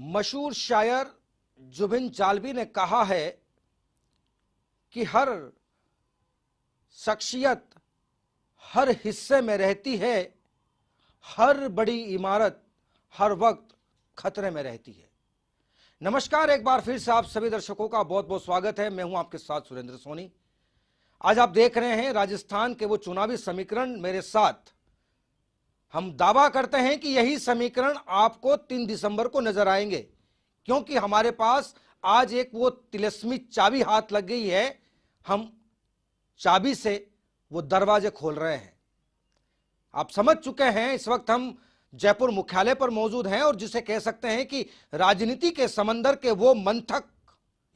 मशहूर शायर जुबिन चालबी ने कहा है कि हर शख्सियत हर हिस्से में रहती है, हर बड़ी इमारत हर वक्त खतरे में रहती है। नमस्कार, एक बार फिर से आप सभी दर्शकों का बहुत बहुत स्वागत है। मैं हूं आपके साथ सुरेंद्र सोनी। आज आप देख रहे हैं राजस्थान के वो चुनावी समीकरण मेरे साथ। हम दावा करते हैं कि यही समीकरण आपको 3 दिसंबर को नजर आएंगे, क्योंकि हमारे पास आज एक वो तिलिस्मी चाबी हाथ लग गई है। हम चाबी से वो दरवाजे खोल रहे हैं। आप समझ चुके हैं, इस वक्त हम जयपुर मुख्यालय पर मौजूद हैं और जिसे कह सकते हैं कि राजनीति के समंदर के वो मंथक,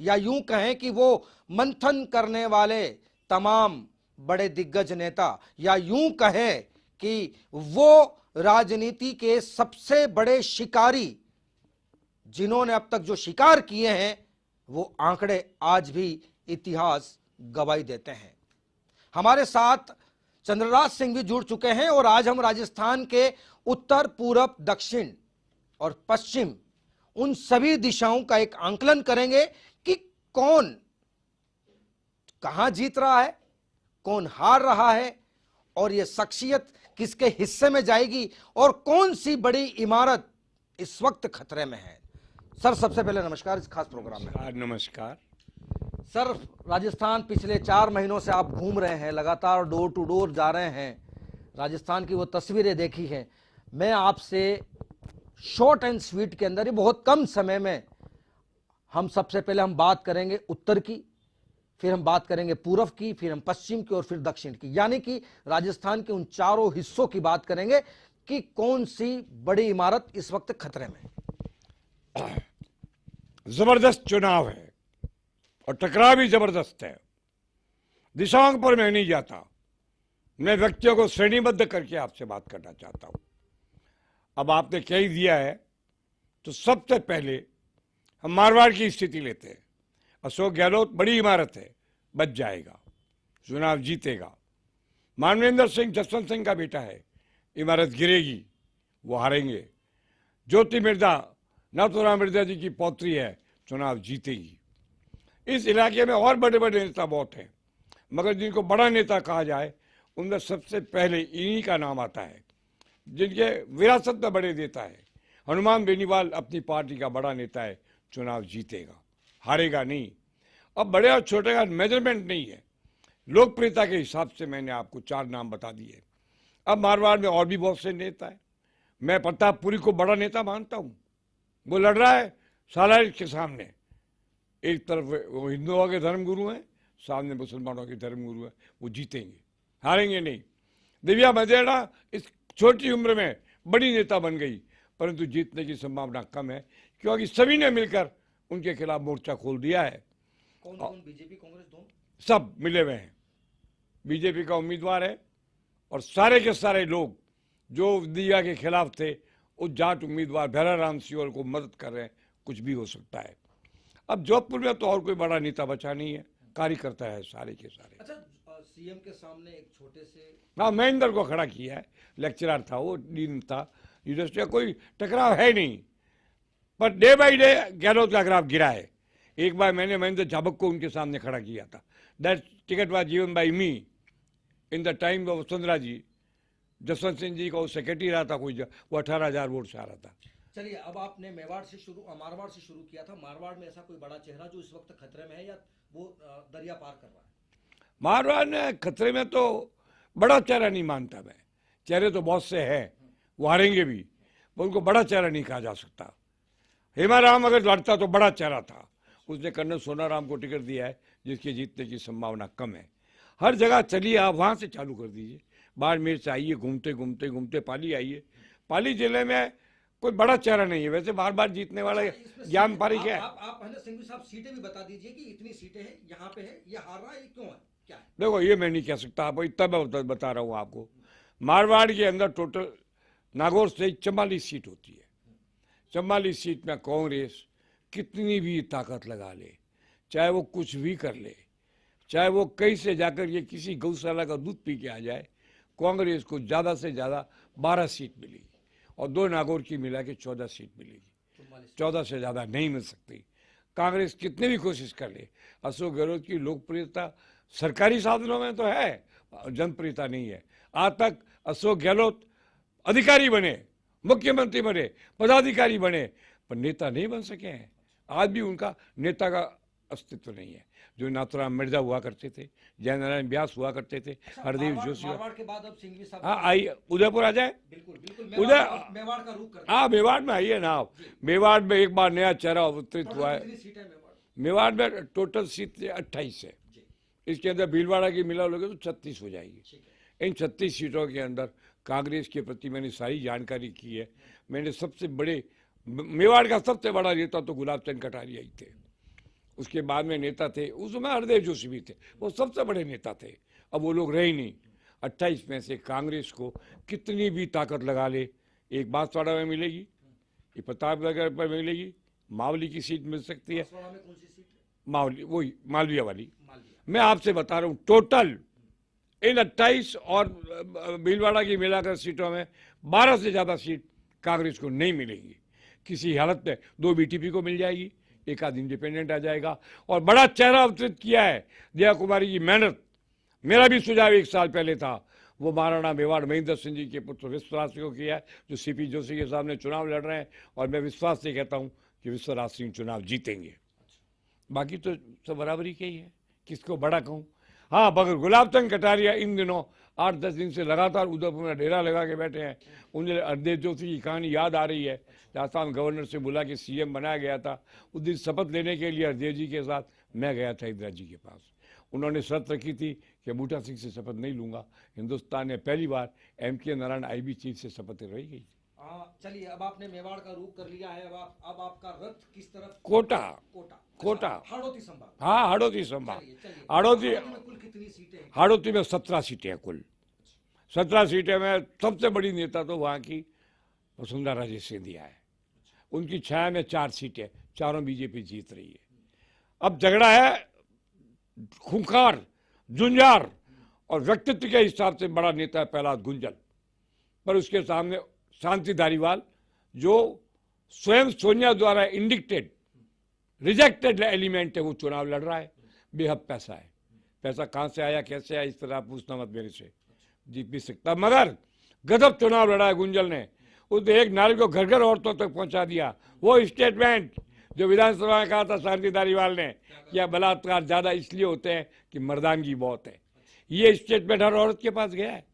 या यूं कहें कि वो मंथन करने वाले तमाम बड़े दिग्गज नेता, या यूं कहें कि वो राजनीति के सबसे बड़े शिकारी, जिन्होंने अब तक जो शिकार किए हैं वो आंकड़े आज भी इतिहास गवाही देते हैं। हमारे साथ चंद्रराज सिंह भी जुड़ चुके हैं और आज हम राजस्थान के उत्तर, पूरब, दक्षिण और पश्चिम, उन सभी दिशाओं का एक आंकलन करेंगे कि कौन कहां जीत रहा है, कौन हार रहा है, और यह शख्सियत किसके हिस्से में जाएगी, और कौन सी बड़ी इमारत इस वक्त खतरे में है। सर, सबसे पहले नमस्कार इस खास प्रोग्राम में। नमस्कार सर, राजस्थान पिछले 4 महीनों से आप घूम रहे हैं, लगातार डोर टू डोर जा रहे हैं, राजस्थान की वो तस्वीरें देखी हैं। मैं आपसे शॉर्ट एंड स्वीट के अंदर ही बहुत कम समय में हम सबसे पहले हम बात करेंगे उत्तर की, फिर हम बात करेंगे पूरब की, फिर हम पश्चिम की और फिर दक्षिण की, यानी कि राजस्थान के उन चारों हिस्सों की बात करेंगे कि कौन सी बड़ी इमारत इस वक्त खतरे में। जबरदस्त चुनाव है और टकराव भी जबरदस्त है। दिशाओं पर मैं नहीं जाता, मैं व्यक्तियों को श्रेणीबद्ध करके आपसे बात करना चाहता हूं। अब आपने कह ही दिया है तो सबसे पहले हम मारवाड़ की स्थिति लेते हैं। अशोक गहलोत बड़ी इमारत है, बच जाएगा, चुनाव जीतेगा। मानवेंद्र सिंह जसवंत सिंह का बेटा है, इमारत गिरेगी, वो हारेंगे। ज्योति मिर्जा नाथुराम मिर्जा जी की पौत्री है, चुनाव जीतेगी। इस इलाके में और बड़े बड़े नेता बहुत हैं, मगर जिनको बड़ा नेता कहा जाए उनमें सबसे पहले इन्हीं का नाम आता है, जिनके विरासत में बड़े नेता है। हनुमान बेनीवाल अपनी पार्टी का बड़ा नेता है, चुनाव जीतेगा, हारेगा नहीं। अब बड़े और छोटे का मेजरमेंट नहीं है, लोकप्रियता के हिसाब से मैंने आपको 4 नाम बता दिए। अब मारवाड़ में और भी बहुत से नेता है। मैं प्रतापपुरी को बड़ा नेता मानता हूँ, वो लड़ रहा है सालार के सामने। एक तरफ वो हिंदुओं के धर्मगुरु हैं, सामने मुसलमानों के धर्मगुरु हैं, वो जीतेंगे, हारेंगे नहीं। दिव्या मदेड़ा इस छोटी उम्र में बड़ी नेता बन गई, परंतु जीतने की संभावना कम है, क्योंकि सभी ने मिलकर उनके खिलाफ मोर्चा खोल दिया है। कौन कौन? बीजेपी, कांग्रेस, दोनों सब मिले हुए हैं। बीजेपी का उम्मीदवार है और सारे के सारे लोग जो दिव्या के खिलाफ थे, उस जाट उम्मीदवार भैराराम सियोल को मदद कर रहे हैं। कुछ भी हो सकता है। अब जोधपुर में तो और कोई बड़ा नेता बचा नहीं है, कार्यकर्ता है सारे के सारे। अच्छा, सीएम के सामने एक छोटे से, हाँ, महेंद्र को खड़ा किया है, लेक्चरर था वो, डीन था यूनिवर्सिटी का, कोई टकराव है नहीं। Per day by day Gehlot का ग्राफ गिरा है। एक बार मैंने महेंद्र झाबक को उनके सामने खड़ा किया था। That ticket was given by me in the time of Vasundhara ji. Jaswant Singh ji को सेक्रेटरी रहा था, कोई वो 18,000 वोट से आ रहा था। चलिए, अब आपने मारवाड़ से शुरू किया था। मारवाड़ में ऐसा कोई बड़ा चेहरा जो इस वक्त खतरे में है, या वो दरिया पार कर रहा है? मारवाड़ ने खतरे में तो बड़ा चेहरा नहीं मानता मैं। चेहरे तो बहुत से हैं, वो हारेंगे भी, पर उनको बड़ा चेहरा नहीं कहा जा सकता। हेमाराम अगर लड़ता तो बड़ा चेहरा था, उसने कर्नल सोनाराम को टिकट दिया है, जिसके जीतने की संभावना कम है। हर जगह चलिए, आप वहाँ से चालू कर दीजिए, बाड़मेर से आइए, घूमते घूमते घूमते पाली आइए। पाली जिले में कोई बड़ा चेहरा नहीं है, वैसे बार बार जीतने वाला ज्ञान पारी क्या है। आप सिंघवी साहब सीटें भी बता दीजिए कि इतनी सीटें हैं, यहाँ पे है, ये हार रहा है, ये क्यों है, क्या है? देखो, ये मैं नहीं कह सकता, आपको इतना मैं बता रहा हूँ आपको। मारवाड़ के अंदर टोटल नागौर से 44 सीट होती है। 44 सीट में कांग्रेस कितनी भी ताकत लगा ले, चाहे वो कुछ भी कर ले, चाहे वो कहीं से जाकर ये किसी गौशाला का दूध पी के आ जाए, कांग्रेस को ज़्यादा से ज़्यादा 12 सीट मिलेगी और 2 नागौर की मिला के 14 सीट मिलेगी। 14 से ज्यादा नहीं मिल सकती। कांग्रेस कितनी भी कोशिश कर ले, अशोक गहलोत की लोकप्रियता सरकारी साधनों में तो है, जनप्रियता नहीं है। आज तक अशोक गहलोत अधिकारी बने, मुख्यमंत्री बने, पदाधिकारी बने, पर नेता नहीं बन सके हैं। आज भी उनका नेता का अस्तित्व नहीं है। जो नाथुराम मिर्जा हुआ करते थे, जयनारायण व्यास हुआ करते थे, हरदेव जोशी हुआ। मारवाड़ के बाद अब सिंघवी साहब, हाँ आइए, उदयपुर आ जाए। बिल्कुल बिल्कुल, मेवाड़ का रुख करते हाँ मेवाड़ में आइए ना आप। मेवाड़ में एक बार नया चेहरा अवतरित हुआ है। कितनी सीट है मेवाड़? मेवाड़ में टोटल सीट 28 है। इसके अंदर भीलवाड़ा की मिला लोगे तो 36 हो जाएगी। इन 36 सीटों के अंदर कांग्रेस के प्रति मैंने सारी जानकारी की है। मैंने सबसे बड़े, मेवाड़ का सबसे बड़ा नेता तो गुलाब चंद कटारिया ही थे। उसके बाद में नेता थे, उस समय हरदेव जोशी भी थे, वो सबसे बड़े नेता थे। अब वो लोग रहे ही नहीं। 28 में से कांग्रेस को कितनी भी ताकत लगा ले, एक बांसवाड़ा में मिलेगी, ये प्रतापनगर पर मिलेगी, मावली की सीट मिल सकती है। बांसवाड़ा में कौन सी सीट है? मावली, वही मालविया वाली। मैं आपसे बता रहा हूँ, टोटल इन 28 और भीलवाड़ा की मिलाकर सीटों में 12 से ज़्यादा सीट कांग्रेस को नहीं मिलेगी। किसी हालत में 2 बीटीपी को मिल जाएगी, एक आध इंडिपेंडेंट आ जाएगा। और बड़ा चेहरा अवतरित किया है जया कुमारी की मेहनत। मेरा भी सुझाव 1 साल पहले था, वो महाराणा मेवाड़ महेंद्र सिंह जी के पुत्र विश्वराज सिंह को किया है, जो सीपी जोशी के सामने चुनाव लड़ रहे हैं। और मैं विश्वास से कहता हूँ कि विश्वराज सिंह चुनाव जीतेंगे। बाकी तो सब बराबरी के ही है, किसको बड़ा कहूँ। हाँ, मगर गुलाब चंद कटारिया इन दिनों 8-10 दिन से लगातार उदयपुर में डेरा लगा के बैठे हैं। उन्हें हरदेव जोशी की कहानी याद आ रही है। राजस्थान गवर्नर से बुला के सीएम बनाया गया था। उस दिन शपथ लेने के लिए हरदेव जी के साथ मैं गया था इंदिरा जी के पास। उन्होंने शर्त रखी थी कि बूटा सिंह से शपथ नहीं लूंगा। हिंदुस्तान ने पहली बार एमके नारायण आईबी चीफ से शपथ रही गई। चलिए, अब आपने मेवाड़ का रुख कर लिया है, अब आपका रथ किस तरफ? कोटा। कोटा, हाड़ौती संभाग। हाँ, हाड़ौती संभाग। हाड़ौती में कुल कितनी सीटें हैं? हाड़ौती में 17 सीटें हैं कुल। 17 सीटें में सबसे बड़ी नेता तो वहाँ की वसुंधरा राजे सिंधिया है। उनकी छाया में 4 सीटें, चारों बीजेपी जीत रही है। अब झगड़ा है खूंखार, जुंजार और व्यक्तित्व के हिसाब से बड़ा नेता है प्रहलाद गुंजल, पर उसके सामने शांति धारीवाल, जो स्वयं सोनिया द्वारा इंडिक्टेड रिजेक्टेड एलिमेंट है, वो चुनाव लड़ रहा है। बेहद पैसा है। पैसा कहाँ से आया, कैसे आया, इस तरह पूछना मत मेरे से, जीत भी सकता। मगर गजब चुनाव लड़ा है गुंजल ने। उसने एक नारे को घर घर औरतों तक पहुंचा दिया। वो स्टेटमेंट जो विधानसभा में कहा था शांति धारीवाल ने कि बलात्कार ज्यादा इसलिए होते हैं कि मर्दानगी बहुत है, ये स्टेटमेंट हर औरत के पास गया है।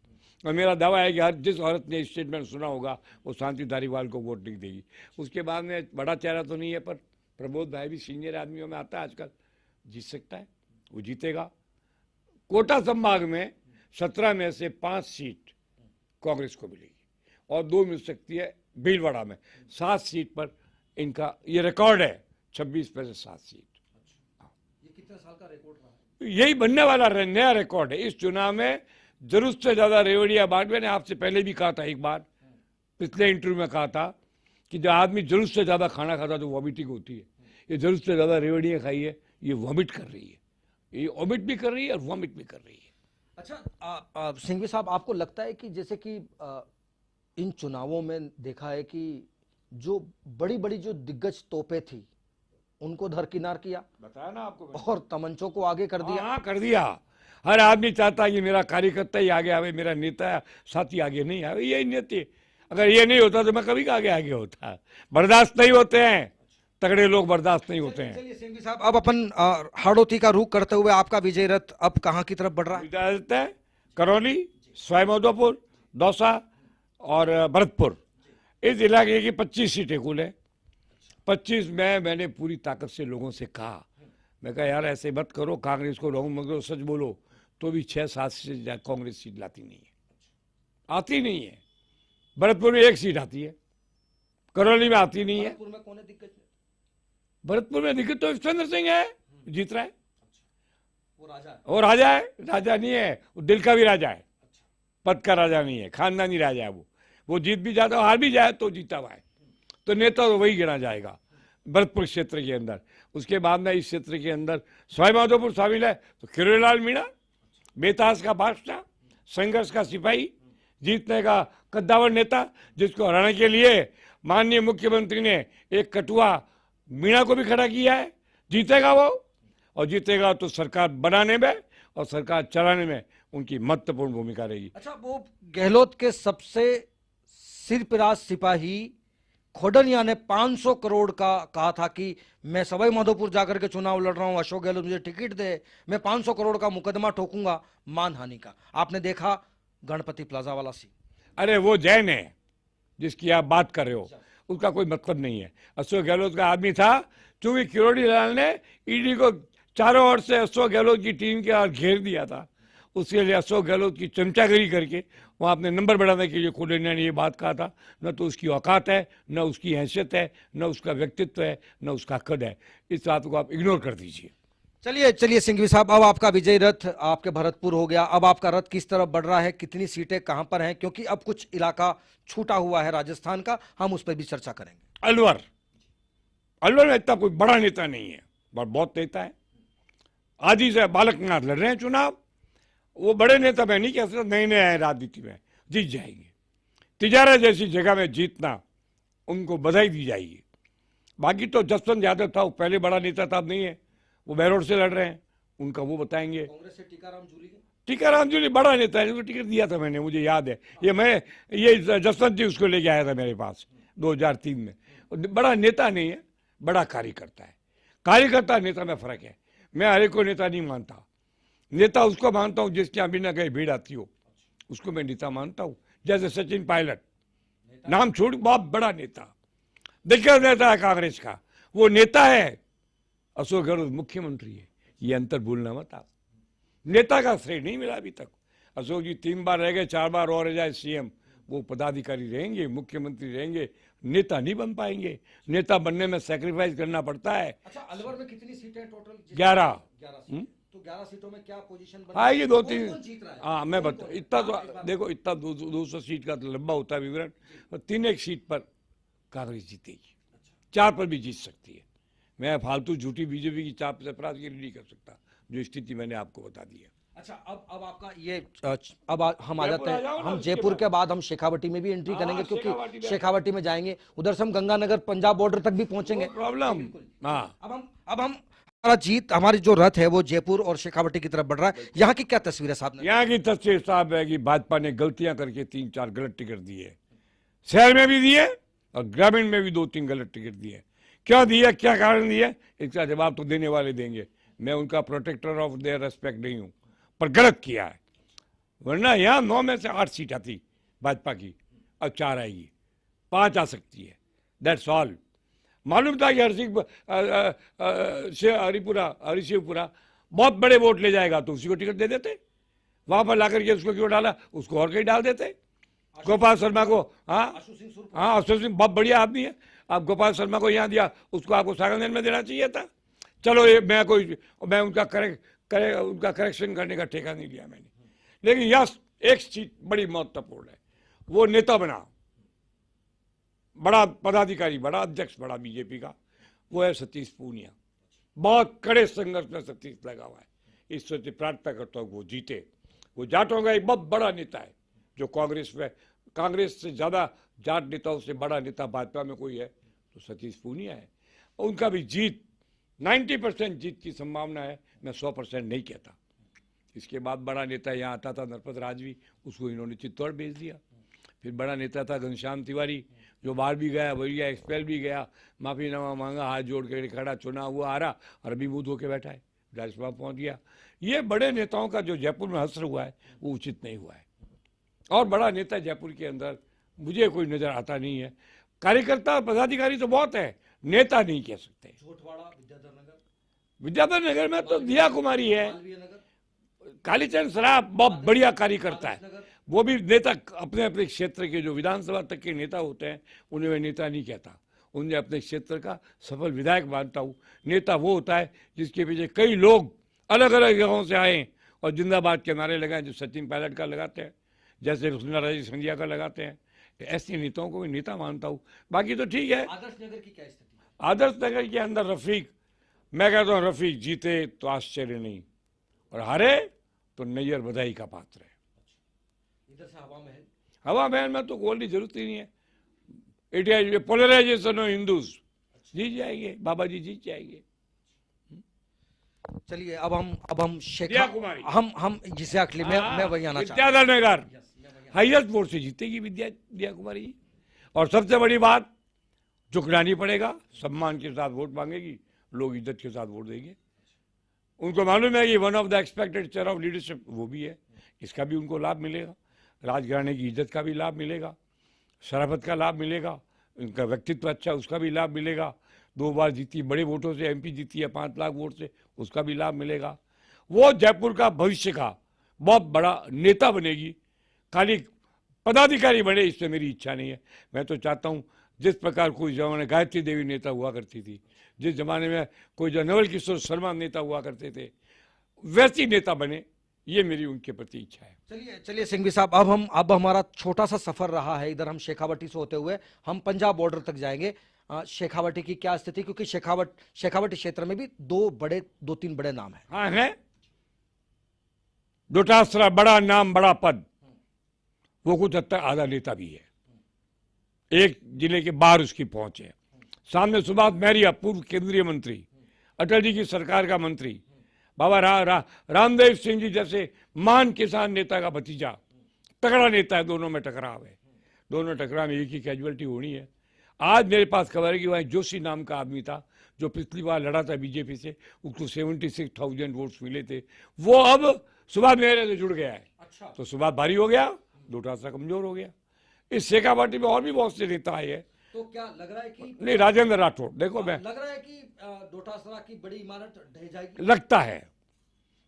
और मेरा दावा है कि हर जिस औरत ने स्टेटमेंट सुना होगा वो शांति धारीवाल को वोट नहीं देगी। उसके बाद में बड़ा चेहरा तो नहीं है, पर प्रबोध भाई भी सीनियर आदमियों में आता है आजकल, जीत सकता है, वो जीतेगा। कोटा संभाग में 17 में से 5 सीट कांग्रेस को मिलेगी और 2 मिल सकती है भीलवाड़ा में। 7 सीट पर इनका ये रिकॉर्ड है, 26 में से 7 सीट। ये कितने साल का रिकॉर्ड रहा है? यही बनने वाला नया रिकॉर्ड है। इस चुनाव में जरूरत से ज्यादा रेवड़िया बांट। मैंने आपसे पहले भी कहा था, एक बार पिछले इंटरव्यू में कहा था कि जो आदमी जरूरत से ज्यादा खाना खाता तो वॉमिटिंग होती है। ये जरूरत से ज्यादा रेवड़ियाँ खाई है, ये वॉमिट कर रही है, ये वॉमिट भी कर रही है और वॉमिट भी कर रही है। अच्छा, सिंघवी साहब, आपको लगता है कि जैसे कि इन चुनावों में देखा है कि जो बड़ी बड़ी जो दिग्गज तोपें थी उनको दरकिनार किया, बताया ना आपको, और तमंचों को आगे कर दिया? हाँ, कर दिया। हर आदमी चाहता है कि मेरा कार्यकर्ता ही आगे आवे, मेरा नेता साथी आगे नहीं आवे। यही नीति, अगर ये नहीं होता तो मैं कभी आगे होता। बर्दाश्त नहीं होते हैं, तगड़े लोग बर्दाश्त नहीं होते हैं। चलिए सिंघवी साहब, अब अपन हाड़ौती का रुख करते हुए आपका विजय रथ अब कहाँ की तरफ बढ़ रहा है? करौली, स्वयंदोपुर, दौसा और भरतपुर, इस इलाके की 25 सीटें कुल है। 25 में मैंने पूरी ताकत से लोगों से कहा, मैं कहा यार ऐसे मत करो, कांग्रेस को रहो मगर सच बोलो, तो भी 6-7 से कांग्रेस सीट लाती नहीं है, आती नहीं है। भरतपुर में 1 सीट आती है, करौली में आती नहीं है। भरतपुर में कौन है दिग्गज? भरतपुर में दिक्कत तो चंद्र सिंह है, जीत रहा है। वो राजा है? वो राजा है, राजा नहीं है, वो दिल का भी राजा है, पद का राजा नहीं है, खानदानी राजा है। वो जीत भी जाता, हार भी जाए तो जीता हुआ है, तो नेता तो वही गिना जाएगा भरतपुर क्षेत्र के अंदर। उसके बाद में इस क्षेत्र के अंदर स्वयंदोपुर शामिल है, तो खिरोलाल मीणा, बेताज का बादशाह, संघर्ष का सिपाही, जीतने का कद्दावर नेता, जिसको हराने के लिए माननीय मुख्यमंत्री ने एक कटुआ मीणा को भी खड़ा किया है। जीतेगा वो, और जीतेगा तो सरकार बनाने में और सरकार चलाने में उनकी महत्वपूर्ण भूमिका रहेगी। अच्छा, वो गहलोत के सबसे सिरफिराज सिपाही खोडनिया ने 500 करोड़ का कहा था कि मैं सवाई माधोपुर जाकर के चुनाव लड़ रहा हूं, अशोक गहलोत मुझे टिकट दे, मैं 500 करोड़ का मुकदमा ठोकूंगा मानहानि का। आपने देखा गणपति प्लाजा वाला सीन। अरे वो जैन है जिसकी आप बात कर रहे हो, उसका कोई मतलब नहीं है। अशोक गहलोत का आदमी था, क्योंकि किरोड़ी लाल ने ईडी को चारों ओर से अशोक गहलोत की टीम के और घेर दिया था, उसके लिए अशोक गहलोत की चमचागिरी करके वहाँ अपने नंबर बढ़ाने के लिए खोडनिया ने ये बात कहा था। न तो उसकी औकात है, न उसकी हैसियत है, न उसका व्यक्तित्व है, न उसका कद है। इस बात को आप इग्नोर कर दीजिए। चलिए चलिए सिंघवी साहब, अब आपका विजय रथ आपके भरतपुर हो गया। अब आपका रथ किस तरफ बढ़ रहा है, कितनी सीटें कहां पर हैं, क्योंकि अब कुछ इलाका छूटा हुआ है राजस्थान का, हम उस पर भी चर्चा करेंगे। अलवर, अलवर में इतना कोई बड़ा नेता नहीं है, बहुत नेता है। आदि से बालकनाथ लड़ रहे हैं चुनाव, वो बड़े नेता मैं नहीं कह सकता, नए नए आए राजनीति में, जीत जाएंगे। तिजारा जैसी जगह में जीतना, उनको बधाई दी जाएगी। बाकी तो जसवंत यादव था, वो पहले बड़ा नेता था, अब नहीं है, वो बहरोड से लड़ रहे हैं, उनका वो बताएंगे। कांग्रेस से टीकाराम जूली बड़ा नेता है, उसको टिकट दिया था मैंने, मुझे याद है। ये जसवंत जी उसको लेके आया था मेरे पास 2003 में। बड़ा नेता नहीं है, बड़ा कार्यकर्ता है। कार्यकर्ता नेता में फर्क है। मैं हर एक को नेता नहीं मानता। नेता उसको मानता हूँ जिसके यहाँ बिना कहीं भीड़ आती हो, उसको मैं नेता मानता हूँ। जैसे सचिन पायलट, नाम छोड़, बहुत बड़ा नेता, दिग्गज नेता है कांग्रेस का, वो नेता है। अशोक गहलोत मुख्यमंत्री है, ये अंतर भूलना मत आप। नेता का श्रेय नहीं मिला अभी तक। अशोक जी 3 बार रह गए, 4 बार और रह जाए सीएम, वो पदाधिकारी रहेंगे, मुख्यमंत्री रहेंगे, नेता नहीं बन पाएंगे। नेता बनने में सैक्रिफाइस करना पड़ता है। अच्छा, अलवर में कितनी सीटें टोटल? 11। तो 11 सीटों में क्या पोजीशन बनी? हाँ, ये 2-3। कौन जीत रहा है? हाँ, मैं बता, इतना तो देखो, इतना 200 सीट का तो लंबा होता है विवरण। 3 सीट पर कांग्रेस जीतेगी, 4 पर भी जीत सकती है। मैं फालतू झूठी बीजेपी की चाप से अपराधगिरी नहीं कर सकता, जो स्थिति मैंने आपको बता दी है। अच्छा, अब आपका ये अब हम आ जाते हैं, हम जयपुर के बाद हम शेखावटी में भी एंट्री करेंगे, क्योंकि शेखावटी में जाएंगे, उधर से हम गंगानगर पंजाब बॉर्डर तक भी पहुंचेंगे। प्रॉब्लम। हाँ, अब हम हमारी जो रथ है वो जयपुर और शेखावटी की तरफ बढ़ रहा है। यहाँ की क्या तस्वीर है साहब? यहाँ की तस्वीर साहब है कि भाजपा ने गलतियां करके 3-4 गलत टिकट दिए, शहर में भी दिए और ग्रामीण में भी 2-3 गलत टिकट दिए। क्यों दिए, क्या कारण दिए, इसका जवाब तो देने वाले देंगे। मैं उनका प्रोटेक्टर ऑफ देयर रेस्पेक्ट नहीं हूं, पर गलत किया है। वरना यहाँ 9 में से 8 सीट आती भाजपा की, अब 4 आएगी, 5 आ सकती है। That's all. मालूम था कि हरिशिवपुरा बहुत बड़े वोट ले जाएगा, तो उसी को टिकट दे देते। वहां पर लाकर के उसको क्यों डाला, उसको और कहीं डाल देते। गोपाल शर्मा को, हाँ, अशोक सिंह बहुत बढ़िया आदमी है, आप गोपाल शर्मा को यहाँ दिया, उसको आपको सागरनेर में देना चाहिए था। चलो, ये मैं उनका करेक्शन करने का ठेका नहीं लिया मैंने। लेकिन यस, एक चीज बड़ी महत्वपूर्ण है, वो नेता बना, बड़ा पदाधिकारी, बड़ा अध्यक्ष, बड़ा बीजेपी का, वो है सतीश पूनिया। बहुत कड़े संघर्ष में सतीश लगा हुआ है। ईश्वर से प्रार्थना करता हूँ वो जीते। वो जाटों का एक बहुत बड़ा नेता है, जो कांग्रेस से ज्यादा जाट नेताओं से बड़ा नेता भाजपा में कोई है तो सतीश पूनिया है। उनका भी जीत 90% जीत की संभावना है, मैं 100% नहीं कहता। इसके बाद बड़ा नेता यहाँ आता था नरपत राजवी, उसको इन्होंने चित्तौड़ भेज दिया। फिर बड़ा नेता था घनश्याम तिवारी, जो बाहर भी गया, वही एक्सपेल भी गया, माफीनामा मांगा, हाथ जोड़ के खड़ा, चुनाव हुआ, हारा, और अभी बूथ होके बैठा है, राज्यसभा पहुंच गया। ये बड़े नेताओं का जो जयपुर में हश्र हुआ है वो उचित नहीं हुआ है। और बड़ा नेता जयपुर के अंदर मुझे कोई नजर आता नहीं है। कार्यकर्ता पदाधिकारी तो बहुत है, नेता नहीं कह सकते। विद्याधर नगर में तो दिया कुमारी है, कालीचरण सराफ बहुत बढ़िया कार्यकर्ता है। वो भी नेता, अपने अपने क्षेत्र के जो विधानसभा तक के नेता होते हैं उन्हें मैं नेता नहीं कहता, उन्हें अपने क्षेत्र का सफल विधायक मानता हूँ। नेता वो होता है जिसके पीछे कई लोग अलग अलग जगहों से आए और जिंदाबाद के नारे लगाए, जो सचिन पायलट का लगाते हैं, जैसे राजेश सिंधिया का लगाते हैं। ऐसे नेताओं को मैं नेता मानता हूँ। बाकी तो ठीक है। आदर्श नगर की क्या स्थिति? आदर्श नगर के अंदर रफीक, मैं कहता हूँ रफीक जीते तो आश्चर्य नहीं, और हारे तो नैयर बधाई का पात्र है। इधर से हवा महल में तो बोलने की जरूरत ही नहीं है। It is polarization of Hindus. जीत जाएंगे, बाबा जी जीत जाएंगे। चलिए अब हम दिया कुमारी। हम एग्जैक्टली मैं वही आना चाहता हूं। विद्याधर नगर हाईएस्ट वोट से जीतेगी दिया कुमारी जी। और सबसे बड़ी बात, झुकना नहीं पड़ेगा, सम्मान के साथ वोट मांगेगी, लोग इज्जत के साथ वोट देंगे। उनको मालूम है कि one of the expected chair of leadership वो भी है, इसका भी उनको लाभ मिलेगा, राजघराने की इज्जत का भी लाभ मिलेगा, शराफत का लाभ मिलेगा, उनका व्यक्तित्व अच्छा उसका भी लाभ मिलेगा, 2 बार जीती, बड़े वोटों से एमपी जीती है 5 लाख वोट से, उसका भी लाभ मिलेगा। वो जयपुर का भविष्य का बहुत बड़ा नेता बनेगी, खाली पदाधिकारी बने इससे मेरी इच्छा नहीं है। मैं तो चाहता हूँ जिस प्रकार कोई जमाने गायत्री देवी नेता हुआ करती थी, जिस जमाने में कोई जो नवल किशोर शर्मा नेता हुआ करते थे, वैसी नेता बने, ये मेरी उनके प्रति इच्छा है। चलिए सिंघवी साहब, अब हमारा छोटा सा सफर रहा है, इधर हम शेखावटी से होते हुए हम पंजाब बॉर्डर तक जाएंगे। शेखावटी की क्या स्थिति, क्योंकि शेखावटी क्षेत्र में भी 2-3 बड़े नाम है। हाँ है, डोटासरा बड़ा नाम बड़ा पद, वो कुछ हद तक आधा नेता भी है, एक जिले के बाहर उसकी पहुंच है। सामने सुभाष महरिया, पूर्व केंद्रीय मंत्री, अटल जी की सरकार का मंत्री, बाबा रामदेव सिंह जी जैसे महान किसान नेता का भतीजा, तगड़ा नेता है, दोनों में टकराव है, दोनों टकराव में एक ही कैजुअलिटी होनी है। आज मेरे पास खबर है कि वहाँ जोशी नाम का आदमी था जो पिछली बार लड़ा था बीजेपी से, उसको 76,000 वोट्स मिले थे, वो अब सुभाष महरिया से जुड़ गया है। अच्छा। तो सुभाष भारी हो गया, डोटासरा कमजोर हो गया। इस शेखावाटी में और भी बहुत से नेता आए हैं। तो क्या लग रहा है कि नहीं, राजेंद्र राठौड़, देखो मैं लग रहा है कि डोटासरा की बड़ी इमारत ढह जाएगी, लगता है।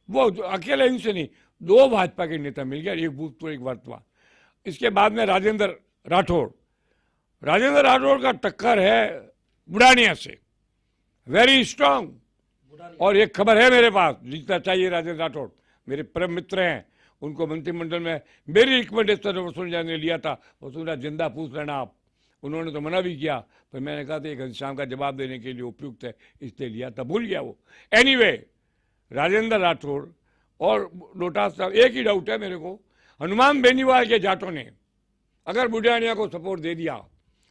वो अकेले इनसे नहीं, 2 भाजपा के नेता मिल गया, एक भूतपूर्व एक वर्तमान। इसके बाद में राजेंद्र राठौड़ का टक्कर है बुढ़ानिया से, वेरी स्ट्रांग। और एक खबर है मेरे पास, जीतना चाहिए राजेंद्र राठौड़, मेरे परम मित्र हैं, उनको मंत्रिमंडल में मेरी रिकमेंडेशन वसुंधरा ने लिया था। वसुंधरा जिंदा पूछ लेना आप, उन्होंने तो मना भी किया, पर मैंने कहा था एक घनश्याम का जवाब देने के लिए उपयुक्त है, इसलिए लिया था, भूल गया वो। एनीवे, राजेंद्र राठौड़ और डोटासरा, एक ही डाउट है मेरे को, हनुमान बेनीवाल के जाटों ने अगर बुढ़ानिया को सपोर्ट दे दिया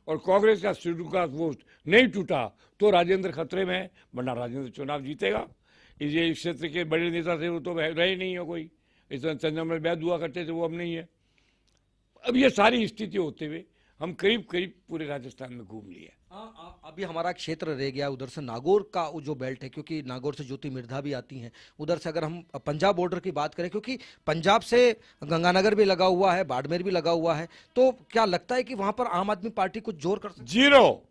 और कांग्रेस का शेड्यूल का वोट नहीं टूटा तो राजेंद्र खतरे में है, वरना राजेंद्र चुनाव जीतेगा। इस क्षेत्र के बड़े नेता थे वो तो रहे नहीं है कोई, इस चंद्रमल बैद हुआ करते थे, वो अब नहीं है। अब ये सारी स्थिति होते हुए हम करीब पूरे राजस्थान में घूम लिए। अभी हमारा क्षेत्र रह गया उधर से नागौर का जो बेल्ट है, क्योंकि नागौर से ज्योति मिर्धा भी आती हैं, उधर से अगर हम पंजाब बॉर्डर की बात करें, क्योंकि पंजाब से गंगानगर भी लगा हुआ है, बाड़मेर भी लगा हुआ है, तो क्या लगता है कि वहां पर आम आदमी पार्टी कुछ जोर कर सकती है? 0,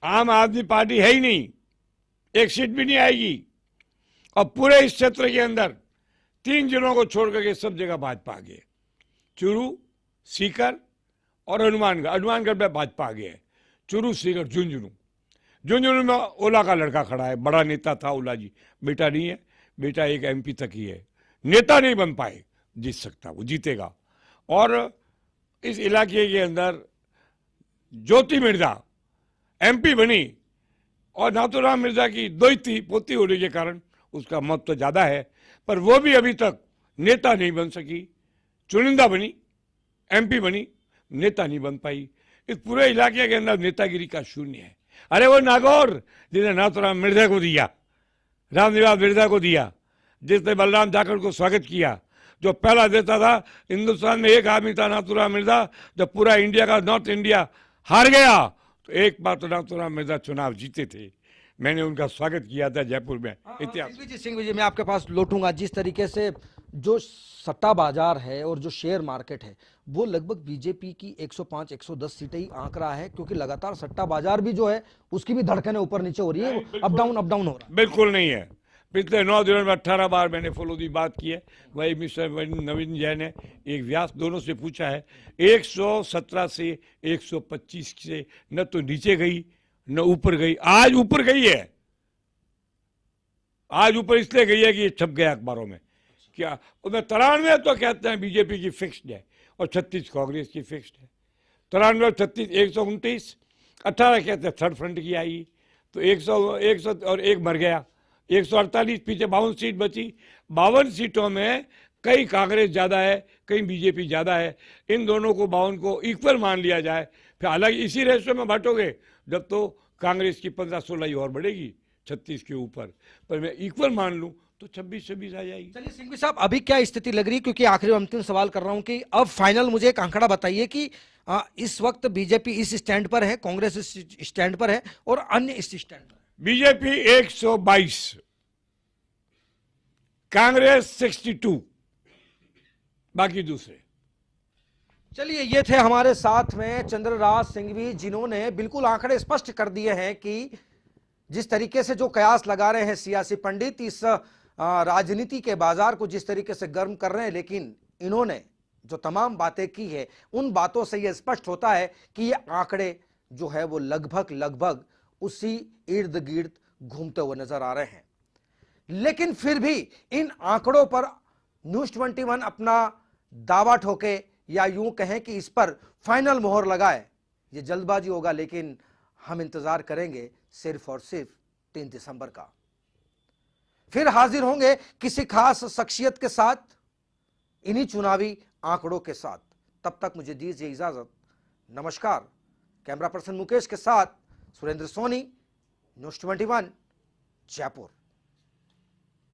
आम आदमी पार्टी है ही नहीं, एक सीट भी नहीं आएगी। और पूरे इस क्षेत्र के अंदर 3 जिलों को छोड़ करके सब जगह भाजपा आ गए, चूरू, सीकर और हनुमानगढ़ में भाजपा आ गया है। चूरू, सीकर, झुंझुनू में ओला का लड़का खड़ा है, बड़ा नेता था ओला जी, बेटा नहीं है, बेटा एक एमपी तक ही है, नेता नहीं बन पाए, जीत सकता, वो जीतेगा। और इस इलाके के अंदर ज्योति मिर्धा एमपी बनी और नाथूराम मिर्जा की दोती पोती होने के कारण उसका मत तो ज्यादा है, पर वो भी अभी तक नेता नहीं बन सकी, चुनिंदा बनी, एमपी बनी, नेता नहीं बन पाई। इस पूरे इलाके के अंदर नेतागिरी का शून्य है। अरे वो नागौर जिसने नाथूराम मिर्जा को दिया, रामनिवास मिर्जा को दिया, जिसने बलराम जाखड़ को स्वागत किया, जो पहला देता था, हिंदुस्तान में एक आदमी था नाथूराम मिर्जा, जब पूरा इंडिया का नॉर्थ इंडिया हार गया तो एक बार तो नाथूराम मिर्जा चुनाव जीते थे, मैंने उनका स्वागत किया था जयपुर में। इतिहास सिंघवी जी, मैं आपके पास लौटूंगा। जिस तरीके से जो सट्टा बाजार है और जो शेयर मार्केट है वो लगभग बीजेपी की 105-110 सीटें ही आंक रहा है, क्योंकि लगातार सट्टा बाजार भी जो है उसकी भी धड़कनें ऊपर नीचे हो रही है, अप डाउन हो रहा है। बिल्कुल नहीं है। पिछले 9 दिनों में 18 बार मैंने फॉलो दी बात की है। वही मिस्टर नवीन जैन ने एक व्यास दोनों से पूछा है, 117 से 125 से न तो नीचे गई न ऊपर गई। आज ऊपर गई है, आज ऊपर इसलिए गई है कि ये छप गया अखबारों में। क्या उसमें 93 तो कहते हैं बीजेपी की फिक्स्ड है और 36 कांग्रेस की फिक्स्ड है। 93 36 129, 18 कहते हैं थर्ड फ्रंट की आई, तो 100 और एक मर गया, 148, पीछे 52 सीट बची। 52 सीटों में कई कांग्रेस ज्यादा है, कहीं बीजेपी ज्यादा है, इन दोनों को 52 को इक्वल मान लिया जाए। फिर हालांकि इसी रेशो में बांटोगे जब तो कांग्रेस की 15-16 ही और बढ़ेगी 36 के ऊपर, पर मैं इक्वल मान लूं तो 26-26 आ जाएगी। चलिए सिंघवी साहब, अभी क्या स्थिति लग रही है, क्योंकि आखिरी अंतिम सवाल कर रहा हूं कि अब फाइनल मुझे एक आंकड़ा बताइए कि इस वक्त बीजेपी इस स्टैंड पर है, कांग्रेस इस स्टैंड पर है और अन्य इस स्टैंड पर है। बीजेपी 122, कांग्रेस 62, बाकी दूसरे। चलिए, ये थे हमारे साथ में चंद्रराज सिंघवी, जिन्होंने बिल्कुल आंकड़े स्पष्ट कर दिए हैं कि जिस तरीके से जो कयास लगा रहे हैं सियासी पंडित, इस राजनीति के बाजार को जिस तरीके से गर्म कर रहे हैं, लेकिन इन्होंने जो तमाम बातें की है उन बातों से यह स्पष्ट होता है कि ये आंकड़े जो है वो लगभग उसी इर्द गिर्द घूमते हुए नजर आ रहे हैं। लेकिन फिर भी इन आंकड़ों पर न्यूज़ 21 अपना दावा ठोके या यूं कहें कि इस पर फाइनल मोहर लगाए, ये जल्दबाजी होगा। लेकिन हम इंतजार करेंगे सिर्फ और सिर्फ 3 दिसंबर का। फिर हाजिर होंगे किसी खास शख्सियत के साथ, इन्हीं चुनावी आंकड़ों के साथ। तब तक मुझे दीजिए इजाजत, नमस्कार। कैमरा पर्सन मुकेश के साथ सुरेंद्र सोनी, न्यूज़ 21, जयपुर।